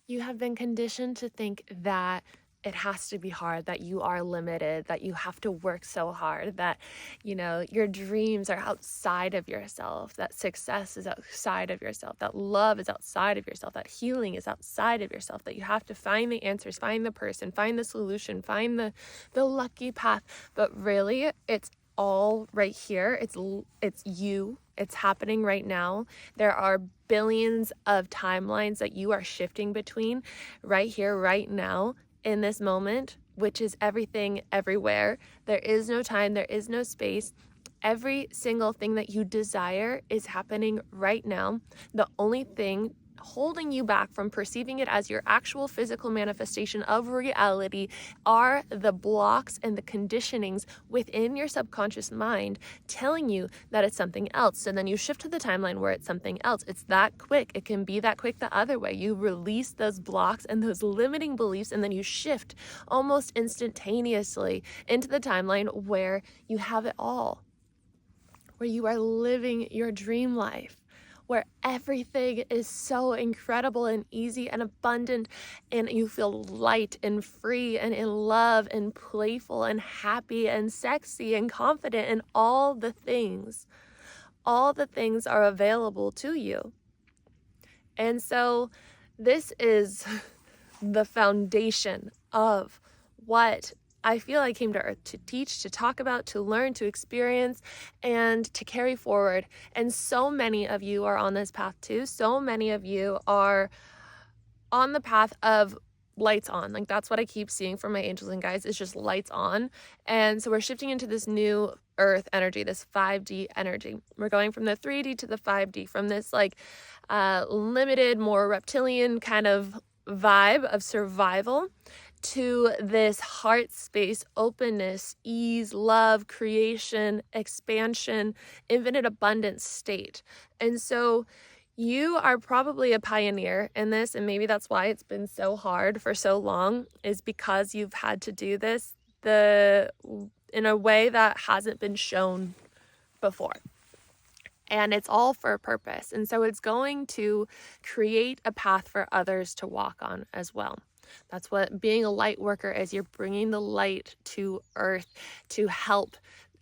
You have been conditioned to think that it has to be hard, that you are limited, that you have to work so hard, that, your dreams are outside of yourself, that success is outside of yourself, that love is outside of yourself, that healing is outside of yourself, that you have to find the answers, find the person, find the solution, find the lucky path. But really, it's all right here. It's you. It's happening right now. There are billions of timelines that you are shifting between right here, right now, in this moment, which is everything, everywhere. There is no time, there is no space. Every single thing that you desire is happening right now. The only thing holding you back from perceiving it as your actual physical manifestation of reality are the blocks and the conditionings within your subconscious mind telling you that it's something else. So then you shift to the timeline where it's something else. It's that quick. It can be that quick the other way. You release those blocks and those limiting beliefs, and then you shift almost instantaneously into the timeline where you have it all, where you are living your dream life, where everything is so incredible and easy and abundant, and you feel light and free and in love and playful and happy and sexy and confident, and all the things are available to you. And so this is the foundation of what I feel I came to Earth to teach, to talk about, to learn, to experience, and to carry forward. And so many of you are on this path too. So many of you are on the path of lights on. Like, that's what I keep seeing from my angels and guides, is just lights on. And so we're shifting into this new Earth energy, this 5D energy. We're going from the 3D to the 5D, from this limited, more reptilian kind of vibe of survival to this heart space, openness, ease, love, creation, expansion, infinite abundance state. And so you are probably a pioneer in this, and maybe that's why it's been so hard for so long, is because you've had to do this in a way that hasn't been shown before. And it's all for a purpose. And so it's going to create a path for others to walk on as well. That's what being a light worker is. You're bringing the light to Earth to help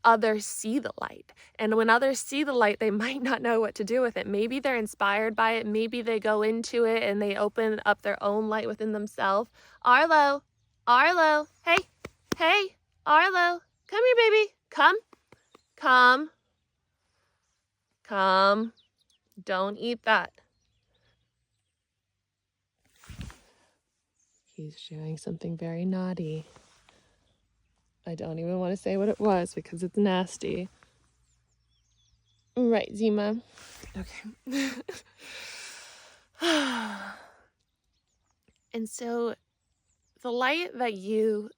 others see the light. And when others see the light, they might not know what to do with it. Maybe they're inspired by it. Maybe they go into it and they open up their own light within themselves. Arlo, hey, Arlo, come here, baby. Come. Don't eat that. He's doing something very naughty. I don't even want to say what it was because it's nasty. Right, Zima. Okay. And so the light that you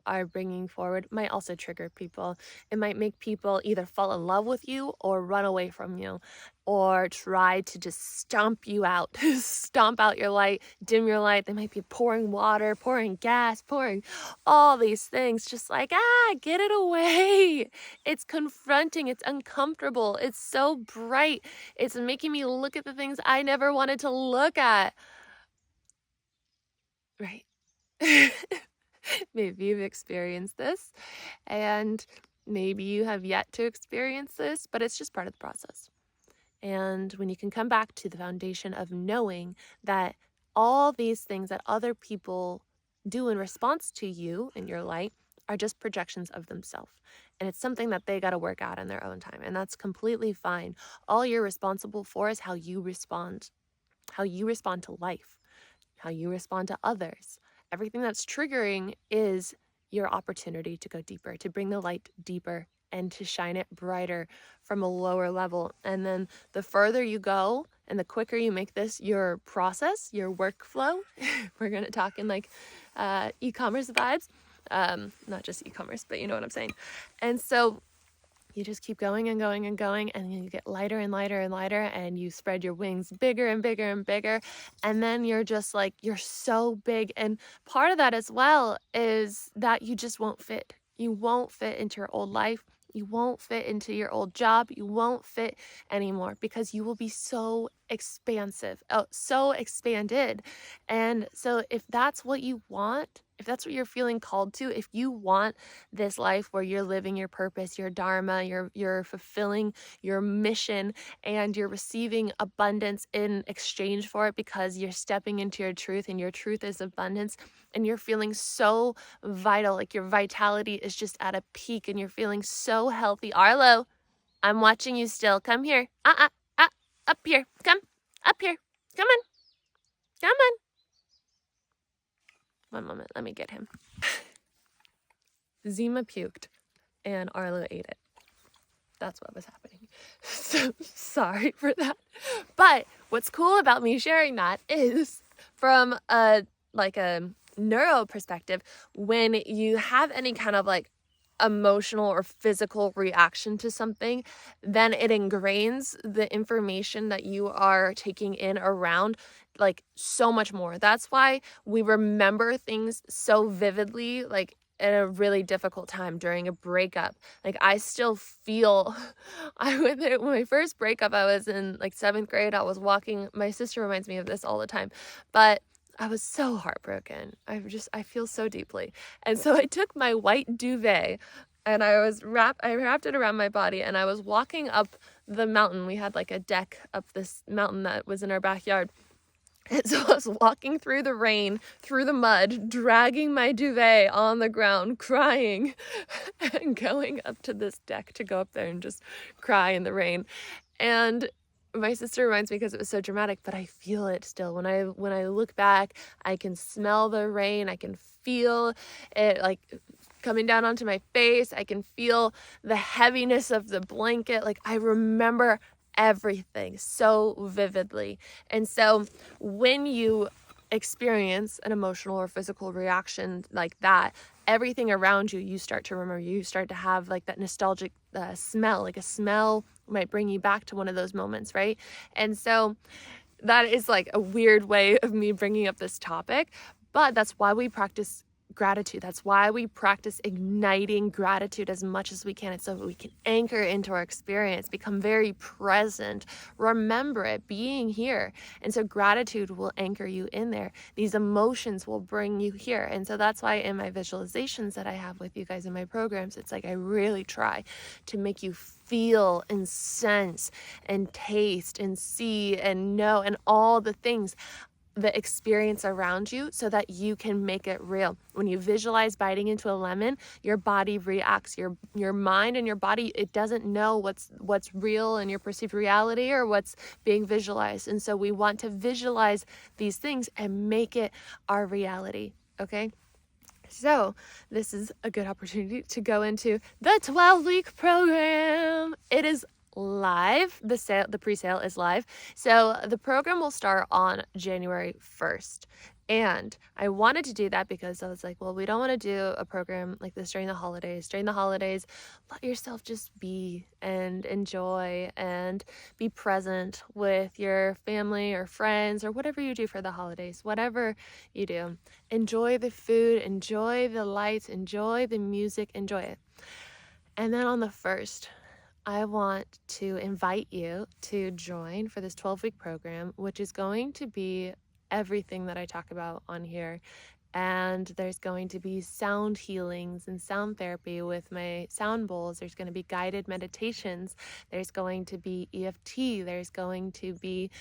are bringing forward might also trigger people. It might make people either fall in love with you or run away from you, or try to just stomp you out, stomp out your light, dim your light. They might be pouring water, pouring gas, pouring all these things, just like, get it away. It's confronting, it's uncomfortable, it's so bright, it's making me look at the things I never wanted to look at. Right. Maybe you've experienced this, and maybe you have yet to experience this, but it's just part of the process. And when you can come back to the foundation of knowing that all these things that other people do in response to you in your light are just projections of themselves. And it's something that they got to work out in their own time. And that's completely fine. All you're responsible for is how you respond to life, how you respond to others. Everything that's triggering is your opportunity to go deeper, to bring the light deeper and to shine it brighter from a lower level. And then the further you go and the quicker you make this your process, your workflow, we're going to talk in e-commerce vibes, not just e-commerce, but you know what I'm saying. And so you just keep going and going and going, and you get lighter and lighter and lighter, and you spread your wings bigger and bigger and bigger. And then you're just like, you're so big. And part of that as well is that you just won't fit. You won't fit into your old life. You won't fit into your old job. You won't fit anymore because you will be so expansive, so expanded. And so if that's what you want, if that's what you're feeling called to, if you want this life where you're living your purpose, your dharma, you're fulfilling your mission, and you're receiving abundance in exchange for it because you're stepping into your truth, and your truth is abundance, and you're feeling so vital, like your vitality is just at a peak and you're feeling so healthy. Arlo, I'm watching you still. Come here. Up here. Come. Up here. Come on. Come on. One moment. Let me get him. Zima puked and Arlo ate it. That's what was happening. So sorry for that. But what's cool about me sharing that is from a neuro perspective, when you have any kind of like emotional or physical reaction to something, then it ingrains the information that you are taking in around like so much more. That's why we remember things so vividly, like at a really difficult time during a breakup. Like I still feel, when my first breakup, I was in like 7th grade. I was walking, my sister reminds me of this all the time, but I was so heartbroken. I feel so deeply. And so I took my white duvet and I wrapped it around my body, and I was walking up the mountain. We had like a deck up this mountain that was in our backyard. And so I was walking through the rain, through the mud, dragging my duvet on the ground, crying, and going up to this deck to go up there and just cry in the rain. And my sister reminds me because it was so dramatic, but I feel it still. When I look back, I can smell the rain. I can feel it like coming down onto my face. I can feel the heaviness of the blanket. Like I remember everything so vividly. And so when you experience an emotional or physical reaction like that, everything around you, you start to remember. You start to have like that nostalgic smell, like a smell might bring you back to one of those moments, right? And so that is like a weird way of me bringing up this topic, but that's why we practice gratitude. That's why we practice igniting gratitude as much as we can. It's so we can anchor into our experience, become very present, remember it, being here. And so gratitude will anchor you in there. These emotions will bring you here. And so that's why in my visualizations that I have with you guys in my programs, it's like I really try to make you feel and sense and taste and see and know and all the things, the experience around you, so that you can make it real. When you visualize biting into a lemon, your body reacts. Your mind and your body, it doesn't know what's real in your perceived reality or what's being visualized. And so we want to visualize these things and make it our reality, okay? So this is a good opportunity to go into the 12-week program. It is live. The pre-sale is live. So the program will start on January 1st. And I wanted to do that because I was like, well, we don't want to do a program like this during the holidays. During the holidays, let yourself just be and enjoy and be present with your family or friends or whatever you do for the holidays, whatever you do. Enjoy the food, enjoy the lights, enjoy the music, enjoy it. And then on the 1st, I want to invite you to join for this 12-week program, which is going to be everything that I talk about on here. And there's going to be sound healings and sound therapy with my sound bowls. There's going to be guided meditations. There's going to be EFT. There's going to be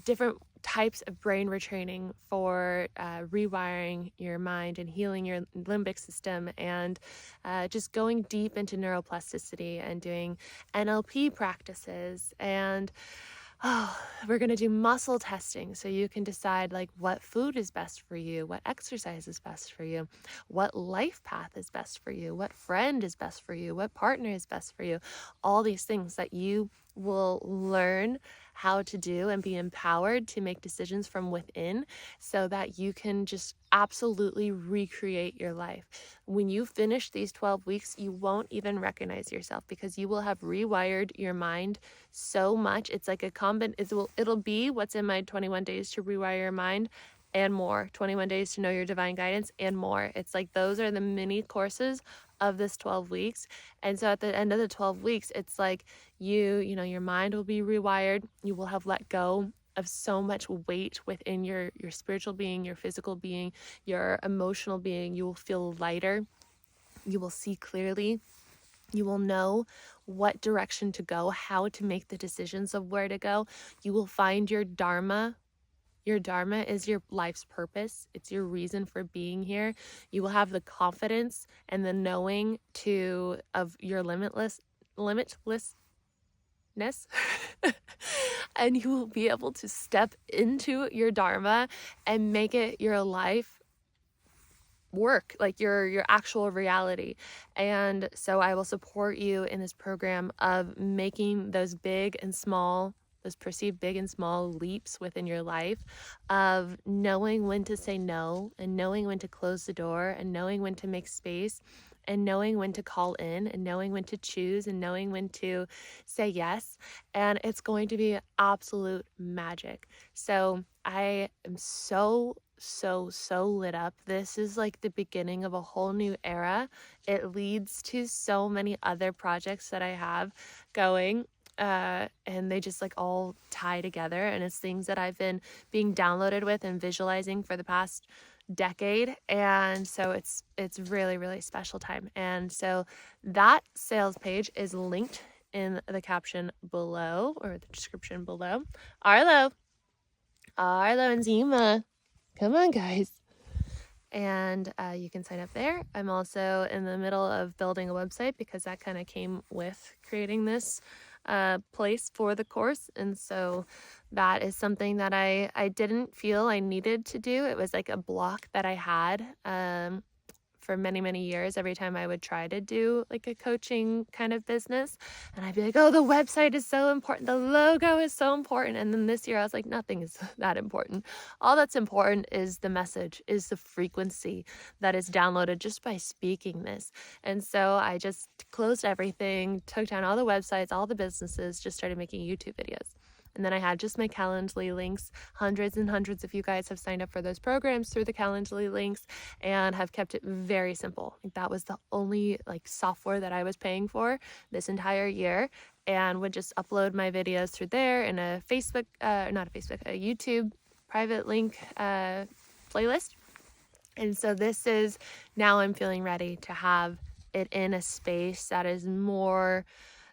different types of brain retraining for rewiring your mind and healing your limbic system, and just going deep into neuroplasticity and doing NLP practices. And we're going to do muscle testing so you can decide like what food is best for you, what exercise is best for you, what life path is best for you, what friend is best for you, what partner is best for you. All these things that you will learn how to do and be empowered to make decisions from within, so that you can just absolutely recreate your life. When you finish these 12 weeks, you won't even recognize yourself because you will have rewired your mind so much. It's like it'll be what's in my 21 days to rewire your mind and more, 21 days to know your divine guidance and more. It's like those are the mini courses of this 12 weeks. And so at the end of the 12 weeks, it's like you know, your mind will be rewired. You will have let go of so much weight within your spiritual being, your physical being, your emotional being. You will feel lighter. You will see clearly. You will know what direction to go, how to make the decisions of where to go. You will find your dharma. Your dharma is your life's purpose. It's your reason for being here. You will have the confidence and the knowing of your limitlessness. And you will be able to step into your dharma and make it your life work, like your actual reality. And so I will support you in this program of making those perceived big and small leaps within your life, of knowing when to say no, and knowing when to close the door, and knowing when to make space, and knowing when to call in, and knowing when to choose, and knowing when to say yes. And it's going to be absolute magic. So I am so lit up. This is like the beginning of a whole new era. It leads to so many other projects that I have going, and they just like all tie together, and it's things that I've been being downloaded with and visualizing for the past decade. And so it's really, really special time. And so that sales page is linked in the caption below, or the description below. Arlo and Zima, come on guys. And you can sign up there. I'm also in the middle of building a website, because that kind of came with creating this place for the course. And so that is something that I didn't feel I needed to do. It was like a block that I had for many, many years. Every time I would try to do like a coaching kind of business, and I'd be like, oh, the website is so important, the logo is so important. And then this year I was like, nothing is that important. All that's important is the message, is the frequency that is downloaded just by speaking this. And so I just closed everything, took down all the websites, all the businesses, just started making YouTube videos. And then I had just my Calendly links. Hundreds and hundreds of you guys have signed up for those programs through the Calendly links, and have kept it very simple. Like, that was the only like software that I was paying for this entire year, and would just upload my videos through there in a YouTube private link playlist. And so this is, now I'm feeling ready to have it in a space that is more,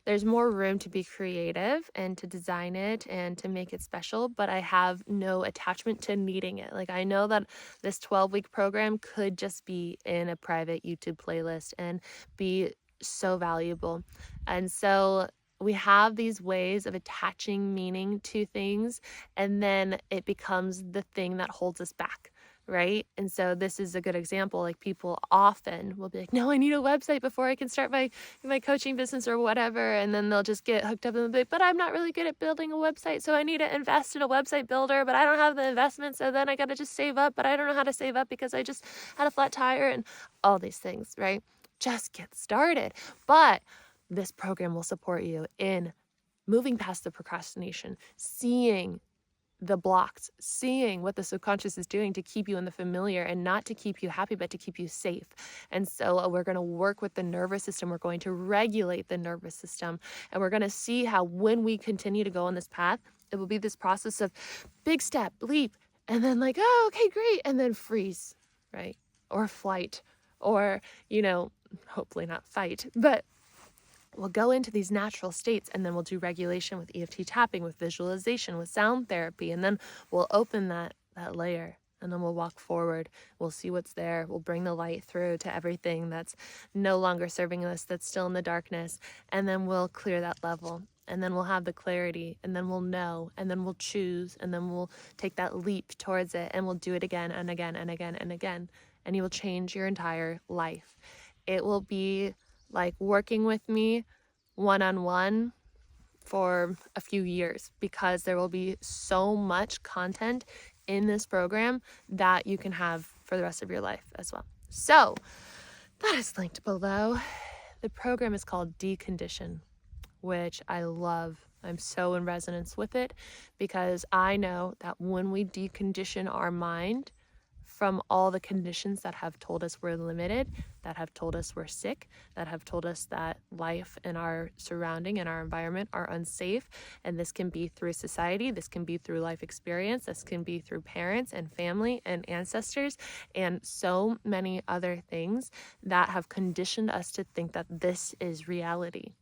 there's more room to be creative and to design it and to make it special, but I have no attachment to needing it. Like, I know that this 12-week program could just be in a private YouTube playlist and be so valuable. And so we have these ways of attaching meaning to things, and then it becomes the thing that holds us back. Right? And so this is a good example. Like, people often will be like, no, I need a website before I can start my coaching business or whatever. And then they'll just get hooked up and be like, but I'm not really good at building a website, so I need to invest in a website builder, but I don't have the investment. So then I got to just save up, but I don't know how to save up because I just had a flat tire and all these things, right? Just get started. But this program will support you in moving past the procrastination, seeing the blocks, seeing what the subconscious is doing to keep you in the familiar, and not to keep you happy, but to keep you safe. And so we're going to work with the nervous system. We're going to regulate the nervous system. And we're going to see how, when we continue to go on this path, it will be this process of big step, leap, and then like, oh, okay, great. And then freeze, right? Or flight, or, hopefully not fight, but we'll go into these natural states, and then we'll do regulation with EFT tapping, with visualization, with sound therapy, and then we'll open that layer, and then we'll walk forward. We'll see what's there. We'll bring the light through to everything that's no longer serving us, that's still in the darkness, and then we'll clear that level, and then we'll have the clarity, and then we'll know, and then we'll choose, and then we'll take that leap towards it, and we'll do it again and again and again and again, and you will change your entire life. It will be like working with me one-on-one for a few years, because there will be so much content in this program that you can have for the rest of your life as well. So that is linked below. The program is called Decondition, which I love. I'm so in resonance with it, because I know that when we decondition our mind from all the conditions that have told us we're limited, that have told us we're sick, that have told us that life and our surrounding and our environment are unsafe. And this can be through society, this can be through life experience, this can be through parents and family and ancestors, and so many other things that have conditioned us to think that this is reality.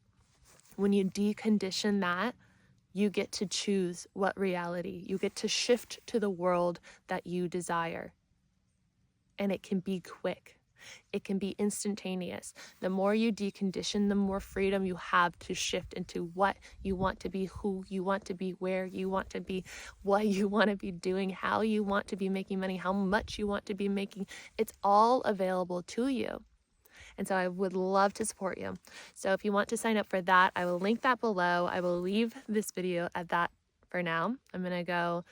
When you decondition that, you get to choose what reality. You get to shift to the world that you desire. And it can be quick. It can be instantaneous. The more you decondition, the more freedom you have to shift into what you want to be, who you want to be, where you want to be, what you want to be doing, how you want to be making money, how much you want to be making. It's all available to you. And so I would love to support you. So if you want to sign up for that, I will link that below. I will leave this video at that for now. I'm going to go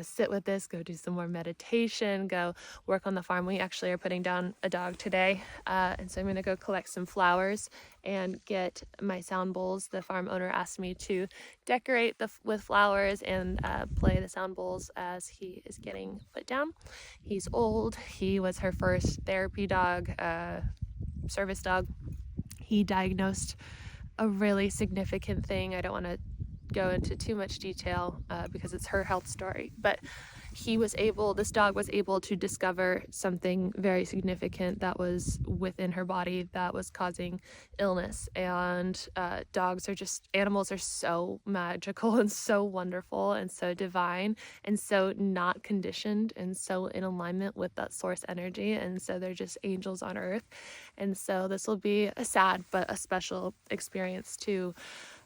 sit with this, go do some more meditation, go work on the farm. We actually are putting down a dog today. And so I'm going to go collect some flowers and get my sound bowls. The farm owner asked me to decorate with flowers and play the sound bowls as he is getting put down. He's old. He was her first therapy dog, service dog. He diagnosed a really significant thing. I don't want to go into too much detail because it's her health story, but this dog was able to discover something very significant that was within her body that was causing illness. And animals are so magical and so wonderful and so divine and so not conditioned and so in alignment with that source energy. And so they're just angels on earth. And so this will be a sad but a special experience to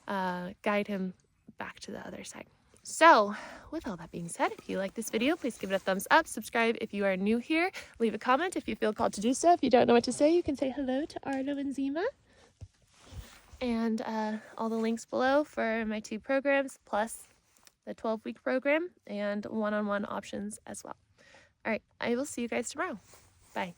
guide him back to the other side. So with all that being said, if you like this video, please give it a thumbs up, subscribe if you are new here, leave a comment if you feel called to do so. If you don't know what to say, you can say hello to Arlo and Zima. And all the links below for my 2 programs, plus the 12-week program and one-on-one options as well. All right, I will see you guys tomorrow. Bye.